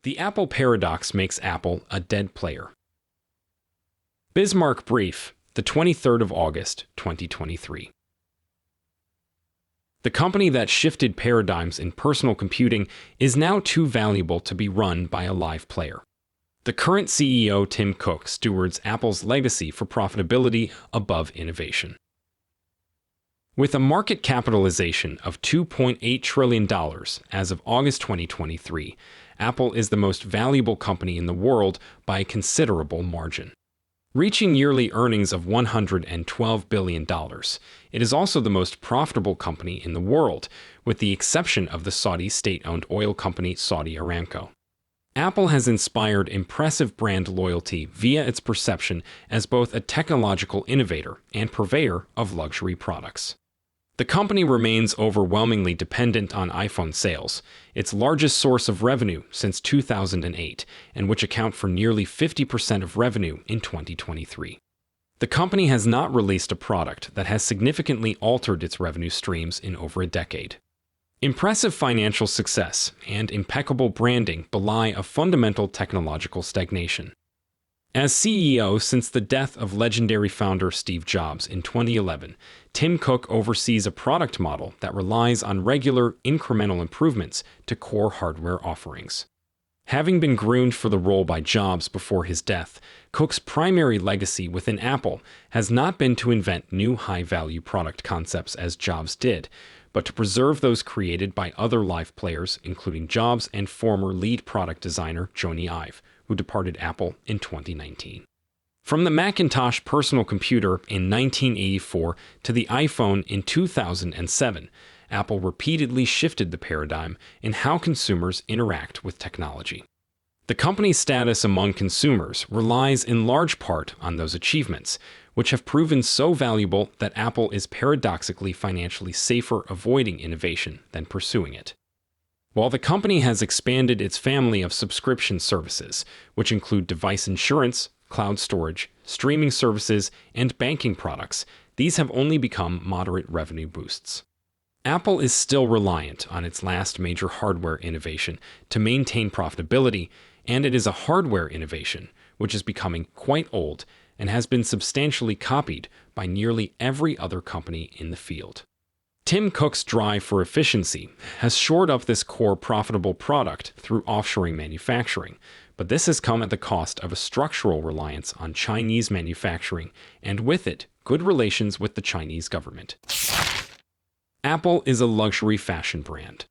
The Apple paradox makes Apple a dead player. Bismarck Brief, the 23rd of August, 2023. The company that shifted paradigms in personal computing is now too valuable to be run by a live player. The current CEO, Tim Cook, stewards Apple's legacy for profitability above innovation. With a market capitalization of $2.8 trillion as of August 2023, Apple is the most valuable company in the world by a considerable margin. Reaching yearly earnings of $112 billion, it is also the most profitable company in the world, with the exception of the Saudi state-owned oil company Saudi Aramco. Apple has inspired impressive brand loyalty via its perception as both a technological innovator and purveyor of luxury products. The company remains overwhelmingly dependent on iPhone sales, its largest source of revenue since 2008, and which account for nearly 50% of revenue in 2023. The company has not released a product that has significantly altered its revenue streams in over a decade. Impressive financial success and impeccable branding belie a fundamental technological stagnation. As CEO since the death of legendary founder Steve Jobs in 2011, Tim Cook oversees a product model that relies on regular, incremental improvements to core hardware offerings. Having been groomed for the role by Jobs before his death, Cook's primary legacy within Apple has not been to invent new high-value product concepts as Jobs did, but to preserve those created by other live players, including Jobs and former lead product designer Jony Ive, who departed Apple in 2019. From the Macintosh personal computer in 1984 to the iPhone in 2007, Apple repeatedly shifted the paradigm in how consumers interact with technology. The company's status among consumers relies in large part on those achievements, which have proven so valuable that Apple is paradoxically financially safer avoiding innovation than pursuing it. While the company has expanded its family of subscription services, which include device insurance, cloud storage, streaming services, and banking products, these have only become moderate revenue boosts. Apple is still reliant on its last major hardware innovation to maintain profitability, and it is a hardware innovation which is becoming quite old and has been substantially copied by nearly every other company in the field. Tim Cook's drive for efficiency has shored up this core profitable product through offshoring manufacturing, but this has come at the cost of a structural reliance on Chinese manufacturing and with it, good relations with the Chinese government. Apple is a luxury fashion brand.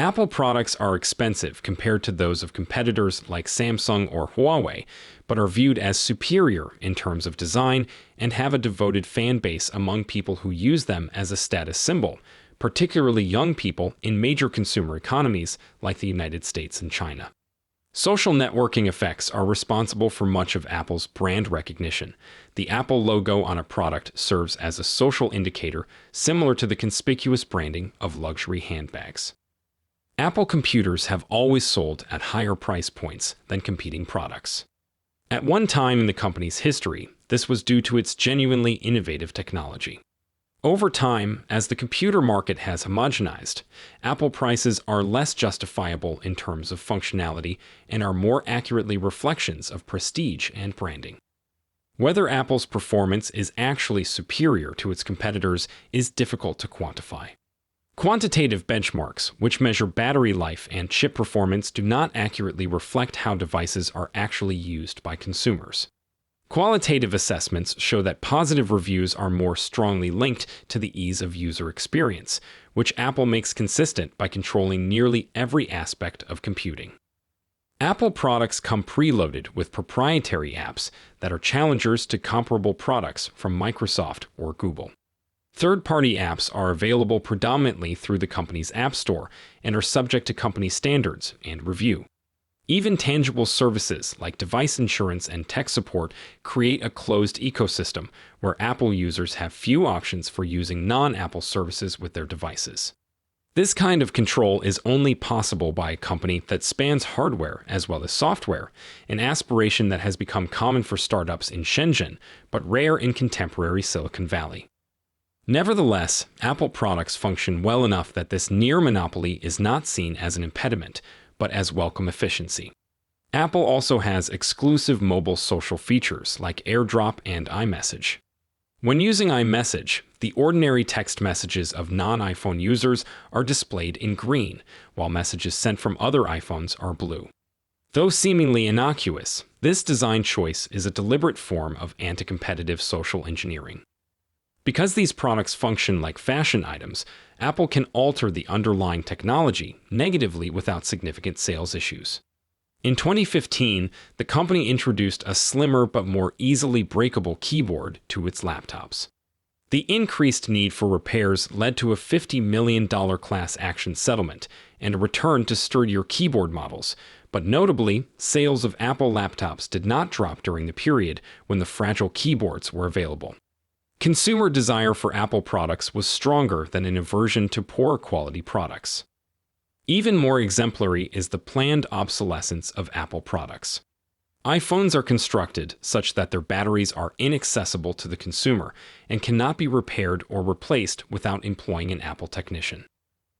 Apple products are expensive compared to those of competitors like Samsung or Huawei, but are viewed as superior in terms of design and have a devoted fan base among people who use them as a status symbol, particularly young people in major consumer economies like the United States and China. Social networking effects are responsible for much of Apple's brand recognition. The Apple logo on a product serves as a social indicator similar to the conspicuous branding of luxury handbags. Apple computers have always sold at higher price points than competing products. At one time in the company's history, this was due to its genuinely innovative technology. Over time, as the computer market has homogenized, Apple prices are less justifiable in terms of functionality and are more accurately reflections of prestige and branding. Whether Apple's performance is actually superior to its competitors is difficult to quantify. Quantitative benchmarks, which measure battery life and chip performance, do not accurately reflect how devices are actually used by consumers. Qualitative assessments show that positive reviews are more strongly linked to the ease of user experience, which Apple makes consistent by controlling nearly every aspect of computing. Apple products come preloaded with proprietary apps that are challengers to comparable products from Microsoft or Google. Third-party apps are available predominantly through the company's App Store and are subject to company standards and review. Even tangible services like device insurance and tech support create a closed ecosystem where Apple users have few options for using non-Apple services with their devices. This kind of control is only possible by a company that spans hardware as well as software, an aspiration that has become common for startups in Shenzhen, but rare in contemporary Silicon Valley. Nevertheless, Apple products function well enough that this near monopoly is not seen as an impediment, but as welcome efficiency. Apple also has exclusive mobile social features like AirDrop and iMessage. When using iMessage, the ordinary text messages of non-iPhone users are displayed in green, while messages sent from other iPhones are blue. Though seemingly innocuous, this design choice is a deliberate form of anti-competitive social engineering. Because these products function like fashion items, Apple can alter the underlying technology negatively without significant sales issues. In 2015, the company introduced a slimmer but more easily breakable keyboard to its laptops. The increased need for repairs led to a $50 million class action settlement and a return to sturdier keyboard models, but notably, sales of Apple laptops did not drop during the period when the fragile keyboards were available. Consumer desire for Apple products was stronger than an aversion to poor quality products. Even more exemplary is the planned obsolescence of Apple products. iPhones are constructed such that their batteries are inaccessible to the consumer and cannot be repaired or replaced without employing an Apple technician.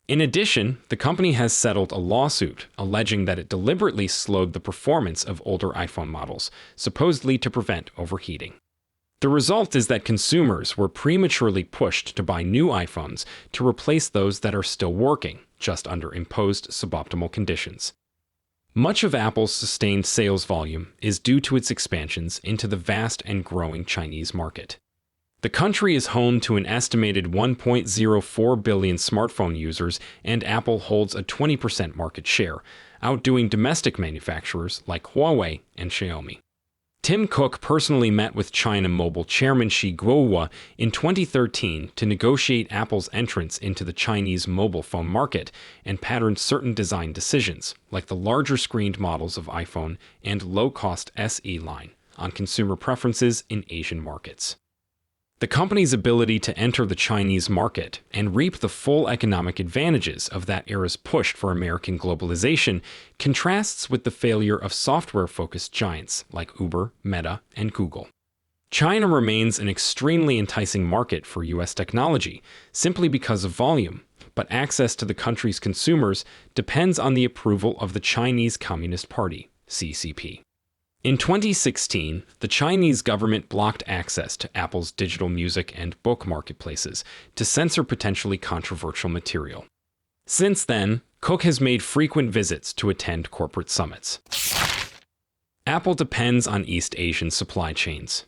In addition, the company has settled a lawsuit alleging that it deliberately slowed the performance of older iPhone models, supposedly to prevent overheating. The result is that consumers were prematurely pushed to buy new iPhones to replace those that are still working, just under imposed suboptimal conditions. Much of Apple's sustained sales volume is due to its expansions into the vast and growing Chinese market. The country is home to an estimated 1.04 billion smartphone users, and Apple holds a 20% market share, outdoing domestic manufacturers like Huawei and Xiaomi. Tim Cook personally met with China Mobile Chairman Shi Guohua in 2013 to negotiate Apple's entrance into the Chinese mobile phone market and patterned certain design decisions, like the larger screened models of iPhone and low-cost SE line, on consumer preferences in Asian markets. The company's ability to enter the Chinese market and reap the full economic advantages of that era's push for American globalization contrasts with the failure of software-focused giants like Uber, Meta, and Google. China remains an extremely enticing market for U.S. technology simply because of volume, but access to the country's consumers depends on the approval of the Chinese Communist Party, CCP. In 2016, the Chinese government blocked access to Apple's digital music and book marketplaces to censor potentially controversial material. Since then, Cook has made frequent visits to attend corporate summits. Apple depends on East Asian supply chains.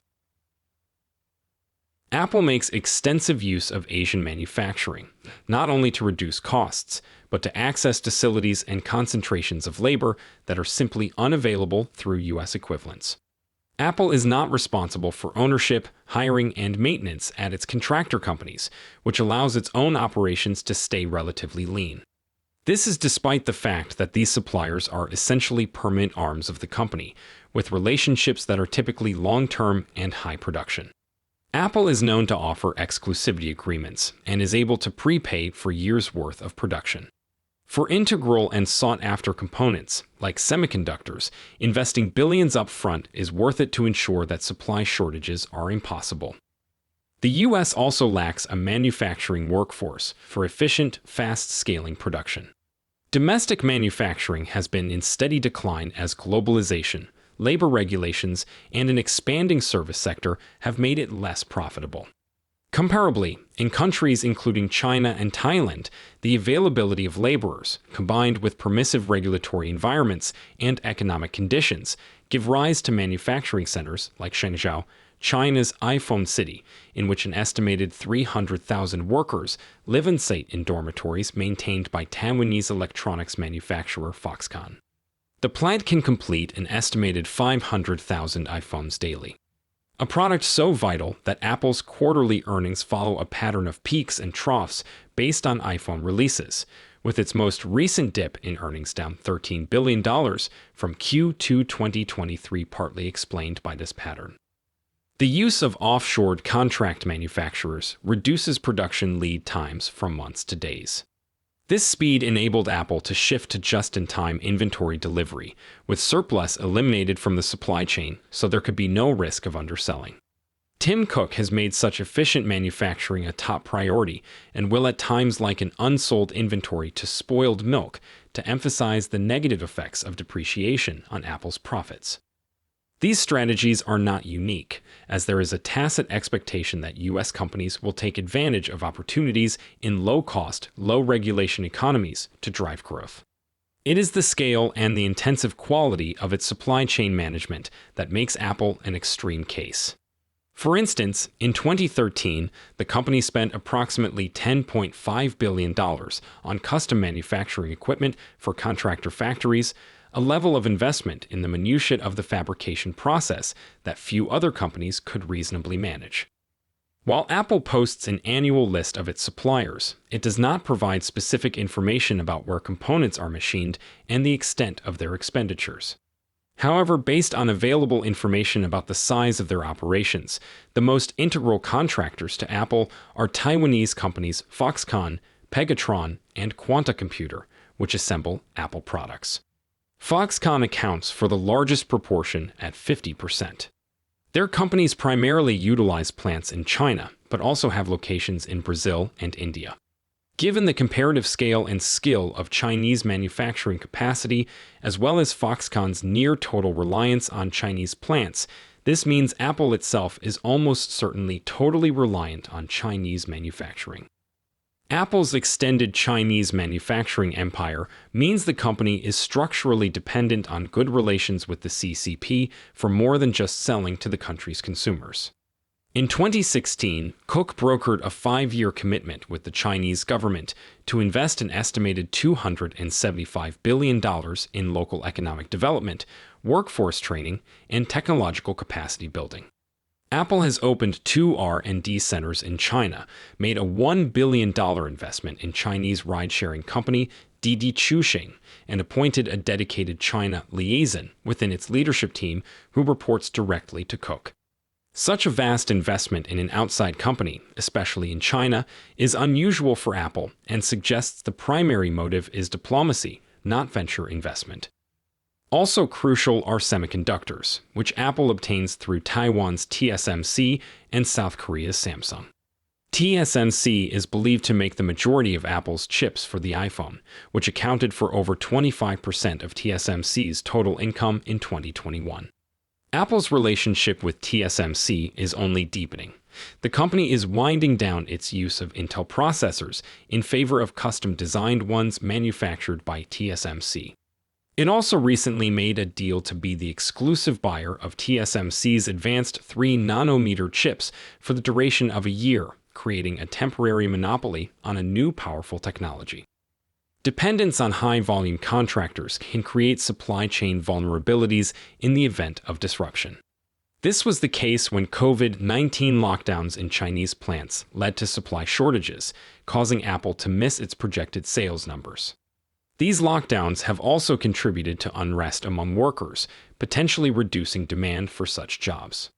Apple makes extensive use of Asian manufacturing, not only to reduce costs, but to access facilities and concentrations of labor that are simply unavailable through U.S. equivalents. Apple is not responsible for ownership, hiring, and maintenance at its contractor companies, which allows its own operations to stay relatively lean. This is despite the fact that these suppliers are essentially permanent arms of the company, with relationships that are typically long-term and high production. Apple is known to offer exclusivity agreements and is able to prepay for years' worth of production. For integral and sought-after components, like semiconductors, investing billions up front is worth it to ensure that supply shortages are impossible. The U.S. also lacks a manufacturing workforce for efficient, fast-scaling production. Domestic manufacturing has been in steady decline as globalization, labor regulations, and an expanding service sector have made it less profitable. Comparably, in countries including China and Thailand, the availability of laborers, combined with permissive regulatory environments and economic conditions, give rise to manufacturing centers like Shenzhou, China's iPhone city, in which an estimated 300,000 workers live and sit in dormitories maintained by Taiwanese electronics manufacturer Foxconn. The plant can complete an estimated 500,000 iPhones daily. A product so vital that Apple's quarterly earnings follow a pattern of peaks and troughs based on iPhone releases, with its most recent dip in earnings down $13 billion from Q2 2023 partly explained by this pattern. The use of offshored contract manufacturers reduces production lead times from months to days. This speed enabled Apple to shift to just-in-time inventory delivery, with surplus eliminated from the supply chain so there could be no risk of underselling. Tim Cook has made such efficient manufacturing a top priority and will at times liken unsold inventory to spoiled milk to emphasize the negative effects of depreciation on Apple's profits. These strategies are not unique, as there is a tacit expectation that U.S. companies will take advantage of opportunities in low-cost, low-regulation economies to drive growth. It is the scale and the intensive quality of its supply chain management that makes Apple an extreme case. For instance, in 2013, the company spent approximately $10.5 billion on custom manufacturing equipment for contractor factories, a level of investment in the minutiae of the fabrication process that few other companies could reasonably manage. While Apple posts an annual list of its suppliers, it does not provide specific information about where components are machined and the extent of their expenditures. However, based on available information about the size of their operations, the most integral contractors to Apple are Taiwanese companies Foxconn, Pegatron, and Quanta Computer, which assemble Apple products. Foxconn accounts for the largest proportion at 50%. Their companies primarily utilize plants in China, but also have locations in Brazil and India. Given the comparative scale and skill of Chinese manufacturing capacity, as well as Foxconn's near-total reliance on Chinese plants, this means Apple itself is almost certainly totally reliant on Chinese manufacturing. Apple's extended Chinese manufacturing empire means the company is structurally dependent on good relations with the CCP for more than just selling to the country's consumers. In 2016, Cook brokered a 5-year commitment with the Chinese government to invest an estimated $275 billion in local economic development, workforce training, and technological capacity building. Apple has opened 2 R&D centers in China, made a $1 billion investment in Chinese ride-sharing company Didi Chuxing, and appointed a dedicated China liaison within its leadership team who reports directly to Cook. Such a vast investment in an outside company, especially in China, is unusual for Apple and suggests the primary motive is diplomacy, not venture investment. Also crucial are semiconductors, which Apple obtains through Taiwan's TSMC and South Korea's Samsung. TSMC is believed to make the majority of Apple's chips for the iPhone, which accounted for over 25% of TSMC's total income in 2021. Apple's relationship with TSMC is only deepening. The company is winding down its use of Intel processors in favor of custom-designed ones manufactured by TSMC. It also recently made a deal to be the exclusive buyer of TSMC's advanced 3-nanometer chips for the duration of a year, creating a temporary monopoly on a new powerful technology. Dependence on high-volume contractors can create supply chain vulnerabilities in the event of disruption. This was the case when COVID-19 lockdowns in Chinese plants led to supply shortages, causing Apple to miss its projected sales numbers. These lockdowns have also contributed to unrest among workers, potentially reducing demand for such jobs.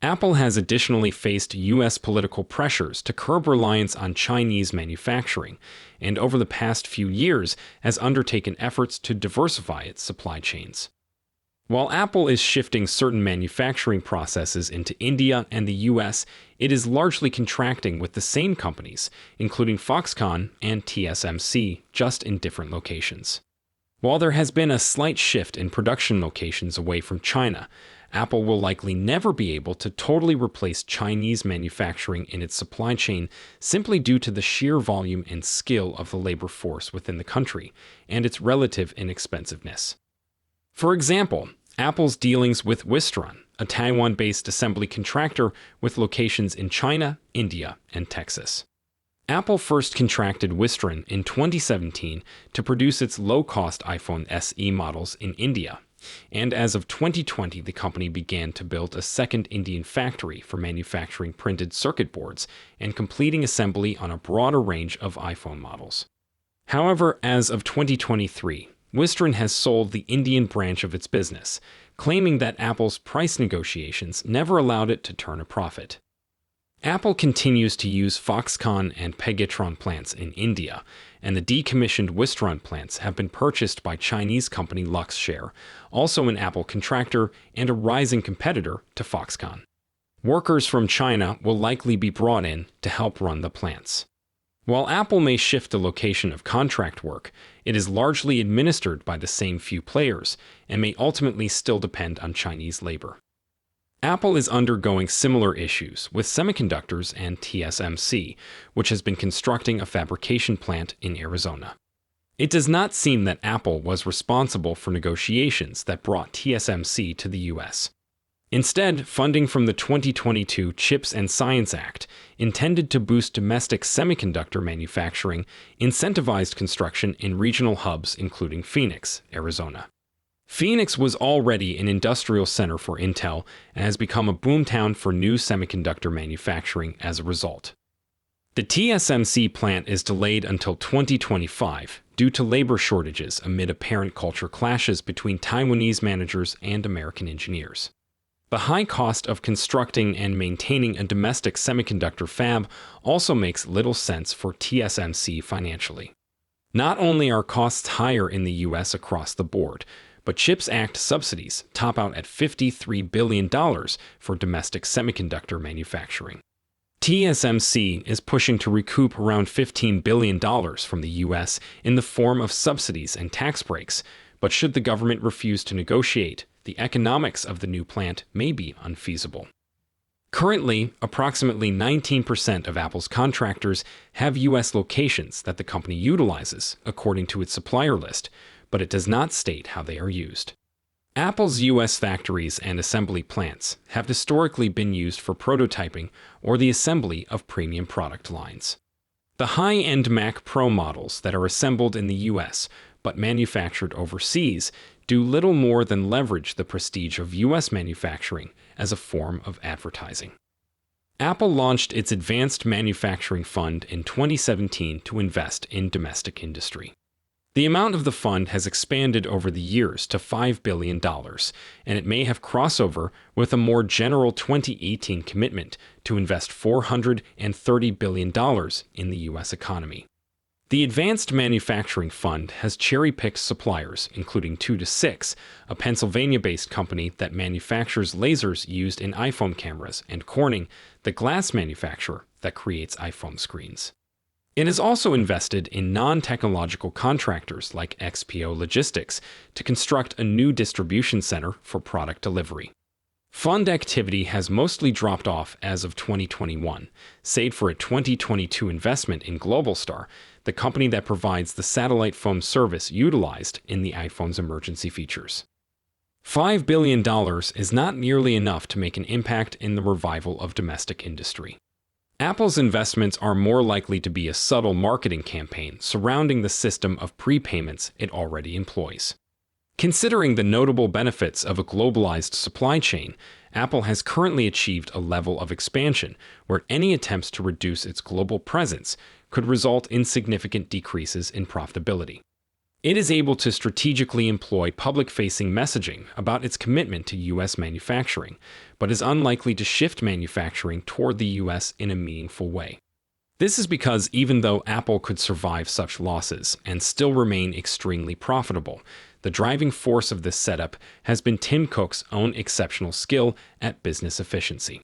Apple has additionally faced U.S. political pressures to curb reliance on Chinese manufacturing, and over the past few years has undertaken efforts to diversify its supply chains. While Apple is shifting certain manufacturing processes into India and the U.S., it is largely contracting with the same companies, including Foxconn and TSMC, just in different locations. While there has been a slight shift in production locations away from China, Apple will likely never be able to totally replace Chinese manufacturing in its supply chain simply due to the sheer volume and skill of the labor force within the country and its relative inexpensiveness. For example, Apple's dealings with Wistron, a Taiwan-based assembly contractor with locations in China, India, and Texas. Apple first contracted Wistron in 2017 to produce its low-cost iPhone SE models in India, and as of 2020 the company began to build a second Indian factory for manufacturing printed circuit boards and completing assembly on a broader range of iPhone models. However, as of 2023, Wistron has sold the Indian branch of its business, claiming that Apple's price negotiations never allowed it to turn a profit. Apple continues to use Foxconn and Pegatron plants in India, and the decommissioned Wistron plants have been purchased by Chinese company Luxshare, also an Apple contractor and a rising competitor to Foxconn. Workers from China will likely be brought in to help run the plants. While Apple may shift the location of contract work, it is largely administered by the same few players and may ultimately still depend on Chinese labor. Apple is undergoing similar issues with semiconductors and TSMC, which has been constructing a fabrication plant in Arizona. It does not seem that Apple was responsible for negotiations that brought TSMC to the U.S. Instead, funding from the 2022 CHIPS and Science Act, intended to boost domestic semiconductor manufacturing, incentivized construction in regional hubs including Phoenix, Arizona. Phoenix was already an industrial center for Intel and has become a boomtown for new semiconductor manufacturing as a result. The TSMC plant is delayed until 2025 due to labor shortages amid apparent culture clashes between Taiwanese managers and American engineers. The high cost of constructing and maintaining a domestic semiconductor fab also makes little sense for TSMC financially. Not only are costs higher in the U.S. across the board, but CHIPS Act subsidies top out at $53 billion for domestic semiconductor manufacturing. TSMC is pushing to recoup around $15 billion from the U.S. in the form of subsidies and tax breaks, but should the government refuse to negotiate, the economics of the new plant may be unfeasible. Currently, approximately 19% of Apple's contractors have U.S. locations that the company utilizes, according to its supplier list, but it does not state how they are used. Apple's U.S. factories and assembly plants have historically been used for prototyping or the assembly of premium product lines. The high-end Mac Pro models that are assembled in the U.S. but manufactured overseas do little more than leverage the prestige of U.S. manufacturing as a form of advertising. Apple launched its Advanced Manufacturing Fund in 2017 to invest in domestic industry. The amount of the fund has expanded over the years to $5 billion, and it may have crossover with a more general 2018 commitment to invest $430 billion in the U.S. economy. The Advanced Manufacturing Fund has cherry-picked suppliers, including 2 to 6, a Pennsylvania-based company that manufactures lasers used in iPhone cameras, and Corning, the glass manufacturer that creates iPhone screens. It has also invested in non-technological contractors like XPO Logistics to construct a new distribution center for product delivery. Fund activity has mostly dropped off as of 2021, save for a 2022 investment in Globalstar, the company that provides the satellite phone service utilized in the iPhone's emergency features. $5 billion is not nearly enough to make an impact in the revival of domestic industry. Apple's investments are more likely to be a subtle marketing campaign surrounding the system of prepayments it already employs. Considering the notable benefits of a globalized supply chain, Apple has currently achieved a level of expansion where any attempts to reduce its global presence could result in significant decreases in profitability. It is able to strategically employ public-facing messaging about its commitment to U.S. manufacturing, but is unlikely to shift manufacturing toward the U.S. in a meaningful way. This is because even though Apple could survive such losses and still remain extremely profitable, the driving force of this setup has been Tim Cook's own exceptional skill at business efficiency.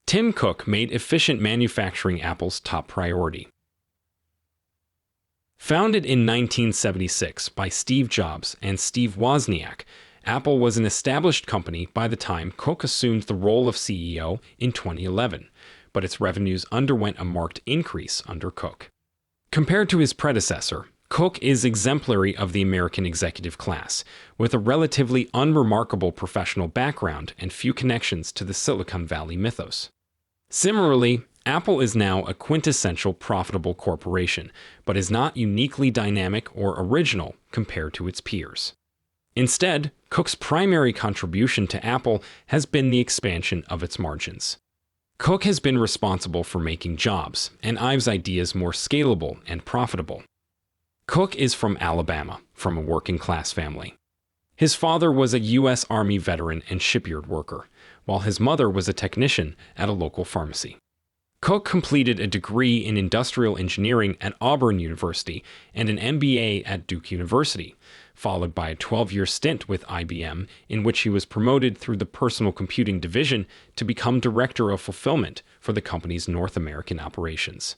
Tim Cook made efficient manufacturing Apple's top priority. Founded in 1976 by Steve Jobs and Steve Wozniak, Apple was an established company by the time Cook assumed the role of CEO in 2011, but its revenues underwent a marked increase under Cook. Compared to his predecessor, Cook is exemplary of the American executive class, with a relatively unremarkable professional background and few connections to the Silicon Valley mythos. Similarly, Apple is now a quintessential profitable corporation, but is not uniquely dynamic or original compared to its peers. Instead, Cook's primary contribution to Apple has been the expansion of its margins. Cook has been responsible for making Jobs and Ives' ideas more scalable and profitable. Cook is from Alabama, from a working-class family. His father was a U.S. Army veteran and shipyard worker, while his mother was a technician at a local pharmacy. Cook completed a degree in industrial engineering at Auburn University and an MBA at Duke University, followed by a 12-year stint with IBM in which he was promoted through the personal computing division to become director of fulfillment for the company's North American operations.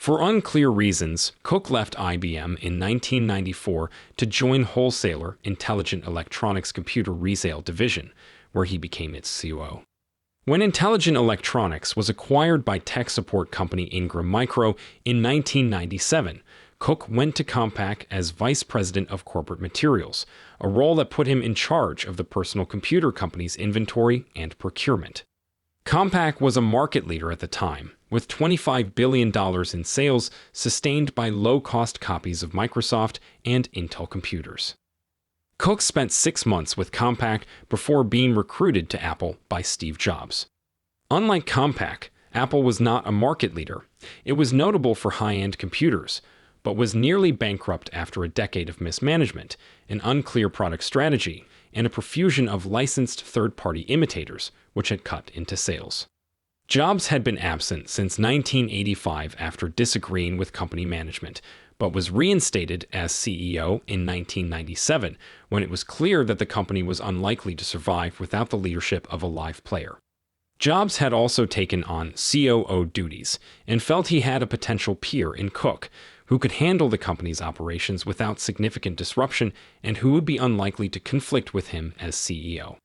For unclear reasons, Cook left IBM in 1994 to join wholesaler Intelligent Electronics Computer Resale Division, where he became its COO. When Intelligent Electronics was acquired by tech support company Ingram Micro in 1997, Cook went to Compaq as Vice President of Corporate Materials, a role that put him in charge of the personal computer company's inventory and procurement. Compaq was a market leader at the time, with $25 billion in sales sustained by low-cost copies of Microsoft and Intel computers. Cook spent 6 months with Compaq before being recruited to Apple by Steve Jobs. Unlike Compaq, Apple was not a market leader. It was notable for high-end computers, but was nearly bankrupt after a decade of mismanagement, an unclear product strategy, and a profusion of licensed third-party imitators, which had cut into sales. Jobs had been absent since 1985 after disagreeing with company management, but was reinstated as CEO in 1997 when it was clear that the company was unlikely to survive without the leadership of a live player. Jobs had also taken on COO duties and felt he had a potential peer in Cook, who could handle the company's operations without significant disruption and who would be unlikely to conflict with him as CEO.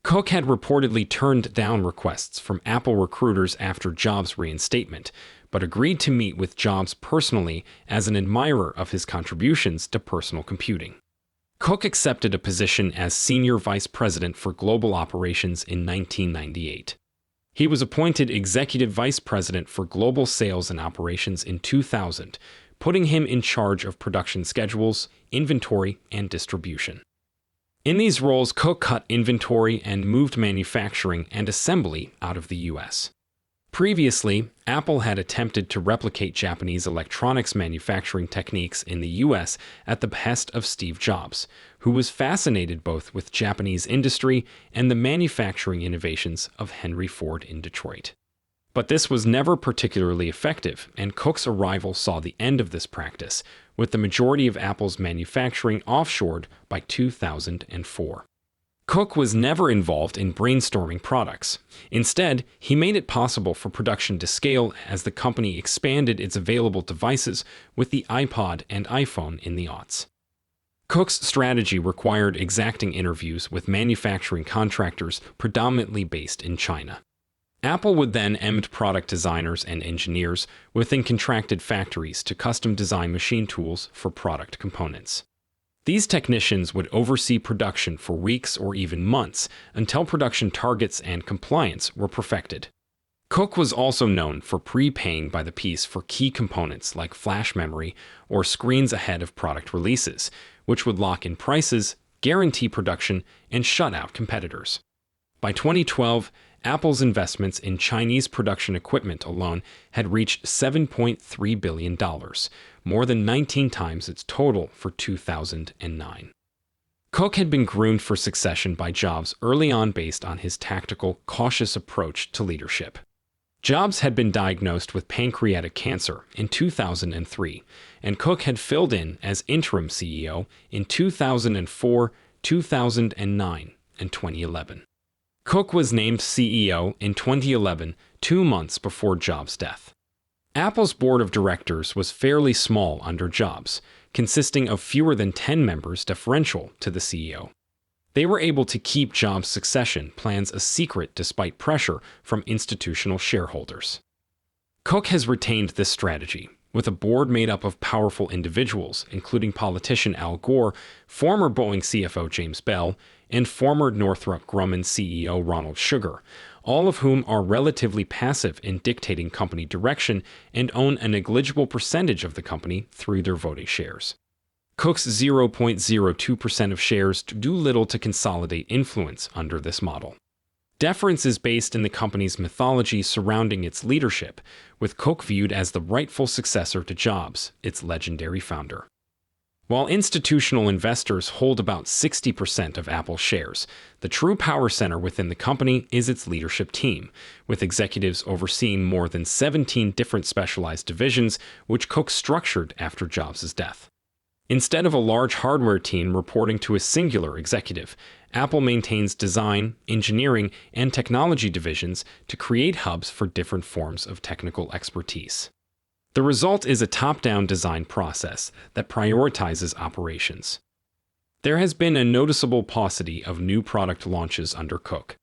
Cook had reportedly turned down requests from Apple recruiters after Jobs' reinstatement, but agreed to meet with Jobs personally as an admirer of his contributions to personal computing. Cook accepted a position as Senior Vice President for Global Operations in 1998. He was appointed Executive Vice President for Global Sales and Operations in 2000, putting him in charge of production schedules, inventory, and distribution. In these roles, Cook cut inventory and moved manufacturing and assembly out of the U.S. Previously, Apple had attempted to replicate Japanese electronics manufacturing techniques in the U.S. at the behest of Steve Jobs, who was fascinated both with Japanese industry and the manufacturing innovations of Henry Ford in Detroit. But this was never particularly effective, and Cook's arrival saw the end of this practice, with the majority of Apple's manufacturing offshored by 2004. Cook was never involved in brainstorming products. Instead, he made it possible for production to scale as the company expanded its available devices with the iPod and iPhone in the aughts. Cook's strategy required exacting interviews with manufacturing contractors predominantly based in China. Apple would then empt product designers and engineers within contracted factories to custom design machine tools for product components. These technicians would oversee production for weeks or even months until production targets and compliance were perfected. Cook was also known for prepaying by the piece for key components like flash memory or screens ahead of product releases, which would lock in prices, guarantee production, and shut out competitors. By 2012, Apple's investments in Chinese production equipment alone had reached $7.3 billion, more than 19 times its total for 2009. Cook had been groomed for succession by Jobs early on based on his tactical, cautious approach to leadership. Jobs had been diagnosed with pancreatic cancer in 2003, and Cook had filled in as interim CEO in 2004, 2009, and 2011. Cook was named CEO in 2011, 2 months before Jobs' death. Apple's board of directors was fairly small under Jobs, consisting of fewer than 10 members deferential to the CEO. They were able to keep Jobs' succession plans a secret despite pressure from institutional shareholders. Cook has retained this strategy, with a board made up of powerful individuals, including politician Al Gore, former Boeing CFO James Bell, and former Northrop Grumman CEO Ronald Sugar, all of whom are relatively passive in dictating company direction and own a negligible percentage of the company through their voting shares. Cook's 0.02% of shares do little to consolidate influence under this model. Deference is based in the company's mythology surrounding its leadership, with Cook viewed as the rightful successor to Jobs, its legendary founder. While institutional investors hold about 60% of Apple shares, the true power center within the company is its leadership team, with executives overseeing more than 17 different specialized divisions, which Cook structured after Jobs' death. Instead of a large hardware team reporting to a singular executive, Apple maintains design, engineering, and technology divisions to create hubs for different forms of technical expertise. The result is a top-down design process that prioritizes operations. There has been a noticeable paucity of new product launches under Cook.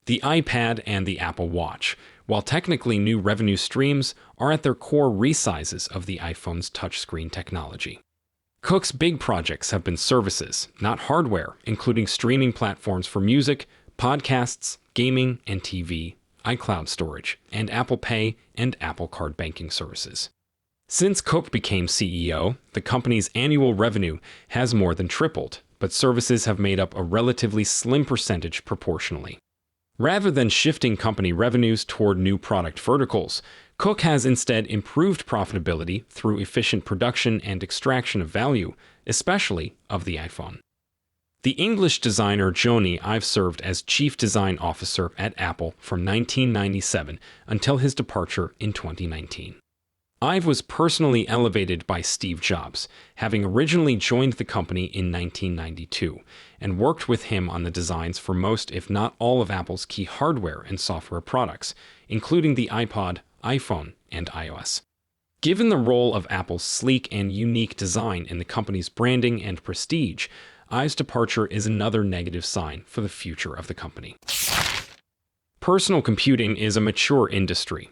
The iPad and the Apple Watch, while technically new revenue streams, are at their core resizes of the iPhone's touchscreen technology. Cook's big projects have been services, not hardware, including streaming platforms for music, podcasts, gaming, and TV, iCloud storage, and Apple Pay and Apple Card banking services. Since Cook became CEO, the company's annual revenue has more than tripled, but services have made up a relatively slim percentage proportionally. Rather than shifting company revenues toward new product verticals, Cook has instead improved profitability through efficient production and extraction of value, especially of the iPhone. The English designer Jony Ive served as Chief Design Officer at Apple from 1997 until his departure in 2019. Ive was personally elevated by Steve Jobs, having originally joined the company in 1992, and worked with him on the designs for most, if not all, of Apple's key hardware and software products, including the iPod, iPhone, and iOS. Given the role of Apple's sleek and unique design in the company's branding and prestige, Ive's departure is another negative sign for the future of the company. Personal computing is a mature industry.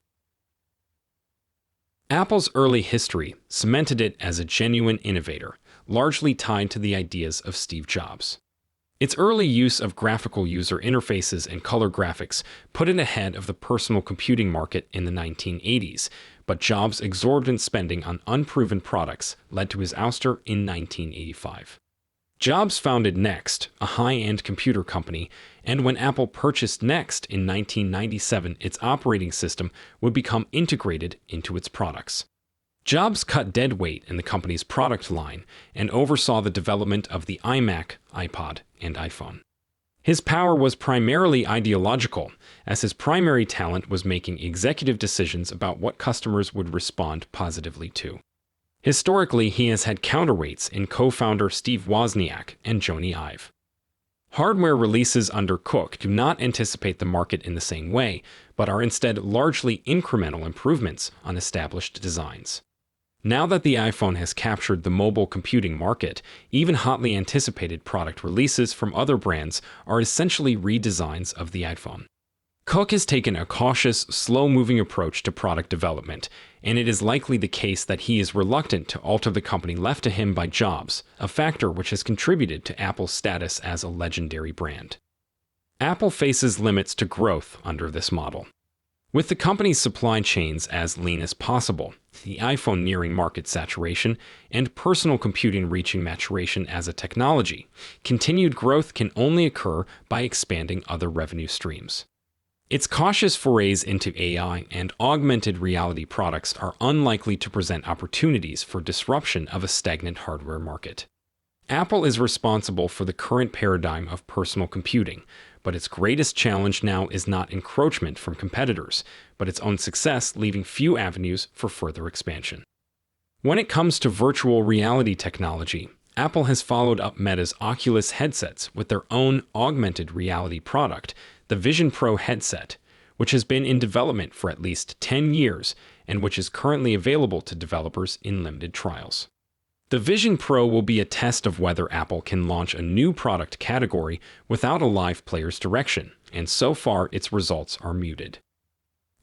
Apple's early history cemented it as a genuine innovator, largely tied to the ideas of Steve Jobs. Its early use of graphical user interfaces and color graphics put it ahead of the personal computing market in the 1980s, but Jobs' exorbitant spending on unproven products led to his ouster in 1985. Jobs founded Next, a high-end computer company, and when Apple purchased Next in 1997, its operating system would become integrated into its products. Jobs cut dead weight in the company's product line and oversaw the development of the iMac, iPod, and iPhone. His power was primarily ideological, as his primary talent was making executive decisions about what customers would respond positively to. Historically, he has had counterweights in co-founder Steve Wozniak and Jony Ive. Hardware releases under Cook do not anticipate the market in the same way, but are instead largely incremental improvements on established designs. Now that the iPhone has captured the mobile computing market, even hotly anticipated product releases from other brands are essentially redesigns of the iPhone. Cook has taken a cautious, slow-moving approach to product development, and it is likely the case that he is reluctant to alter the company left to him by Jobs, a factor which has contributed to Apple's status as a legendary brand. Apple faces limits to growth under this model. With the company's supply chains as lean as possible, the iPhone nearing market saturation, and personal computing reaching maturation as a technology, continued growth can only occur by expanding other revenue streams. Its cautious forays into AI and augmented reality products are unlikely to present opportunities for disruption of a stagnant hardware market. Apple is responsible for the current paradigm of personal computing, but its greatest challenge now is not encroachment from competitors, but its own success, leaving few avenues for further expansion. When it comes to virtual reality technology, Apple has followed up Meta's Oculus headsets with their own augmented reality product, the Vision Pro headset, which has been in development for at least 10 years and which is currently available to developers in limited trials. The Vision Pro will be a test of whether Apple can launch a new product category without a live player's direction, and so far its results are muted.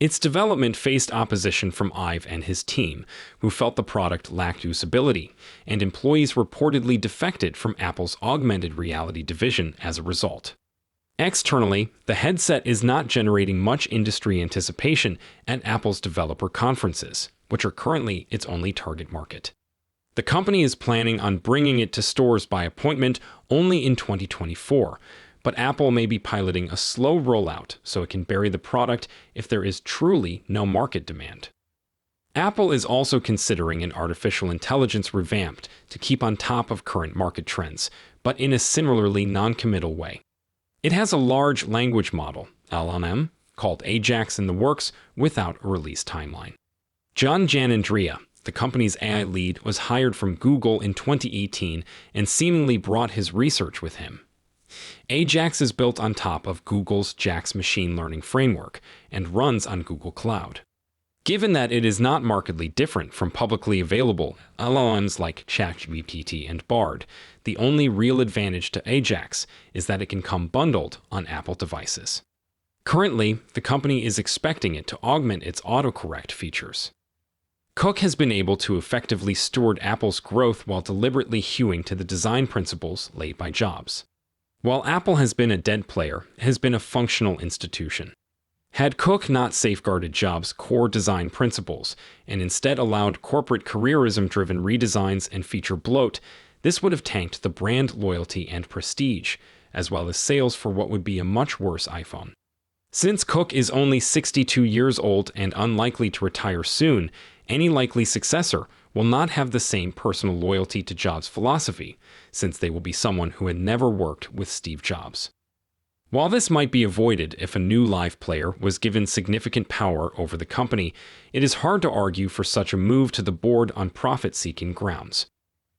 Its development faced opposition from Ive and his team, who felt the product lacked usability, and employees reportedly defected from Apple's augmented reality division as a result. Externally, the headset is not generating much industry anticipation at Apple's developer conferences, which are currently its only target market. The company is planning on bringing it to stores by appointment only in 2024, but Apple may be piloting a slow rollout so it can bury the product if there is truly no market demand. Apple is also considering an artificial intelligence revamped to keep on top of current market trends, but in a similarly non-committal way. It has a large language model, LLM, called Ajax in the works without a release timeline. John Giannandrea, the company's AI lead, was hired from Google in 2018 and seemingly brought his research with him. Ajax is built on top of Google's JAX machine learning framework and runs on Google Cloud. Given that it is not markedly different from publicly available LLMs like ChatGPT and Bard, the only real advantage to Ajax is that it can come bundled on Apple devices. Currently, the company is expecting it to augment its autocorrect features. Cook has been able to effectively steward Apple's growth while deliberately hewing to the design principles laid by Jobs. While Apple has been a dead player, it has been a functional institution. Had Cook not safeguarded Jobs' core design principles and instead allowed corporate careerism-driven redesigns and feature bloat, this would have tanked the brand loyalty and prestige, as well as sales for what would be a much worse iPhone. Since Cook is only 62 years old and unlikely to retire soon, any likely successor will not have the same personal loyalty to Jobs' philosophy, since they will be someone who had never worked with Steve Jobs. While this might be avoided if a new live player was given significant power over the company, it is hard to argue for such a move to the board on profit-seeking grounds.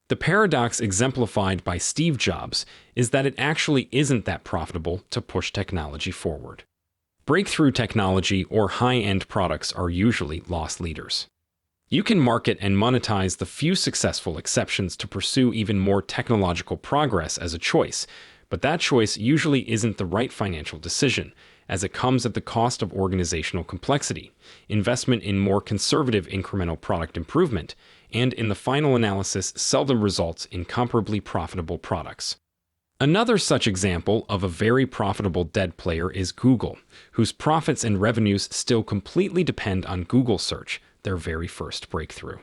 The paradox exemplified by Steve Jobs is that it actually isn't that profitable to push technology forward. Breakthrough technology or high-end products are usually loss leaders. You can market and monetize the few successful exceptions to pursue even more technological progress as a choice, but that choice usually isn't the right financial decision, as it comes at the cost of organizational complexity, investment in more conservative incremental product improvement, and in the final analysis seldom results in comparably profitable products. Another such example of a very profitable dead player is Google, whose profits and revenues still completely depend on Google Search, their very first breakthrough.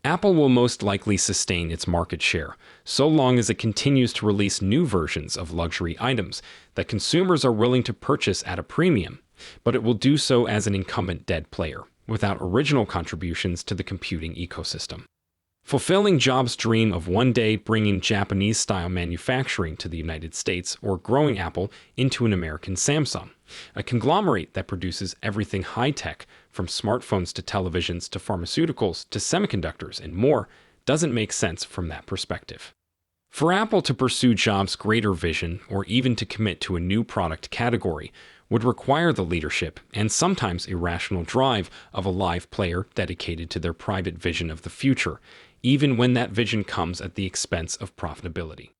Apple will most likely sustain its market share, so long as it continues to release new versions of luxury items that consumers are willing to purchase at a premium, but it will do so as an incumbent dead player, without original contributions to the computing ecosystem. Fulfilling Jobs' dream of one day bringing Japanese-style manufacturing to the United States or growing Apple into an American Samsung, a conglomerate that produces everything high-tech, from smartphones to televisions to pharmaceuticals to semiconductors and more, doesn't make sense from that perspective. For Apple to pursue Jobs' greater vision or even to commit to a new product category would require the leadership and sometimes irrational drive of a live player dedicated to their private vision of the future, even when that vision comes at the expense of profitability.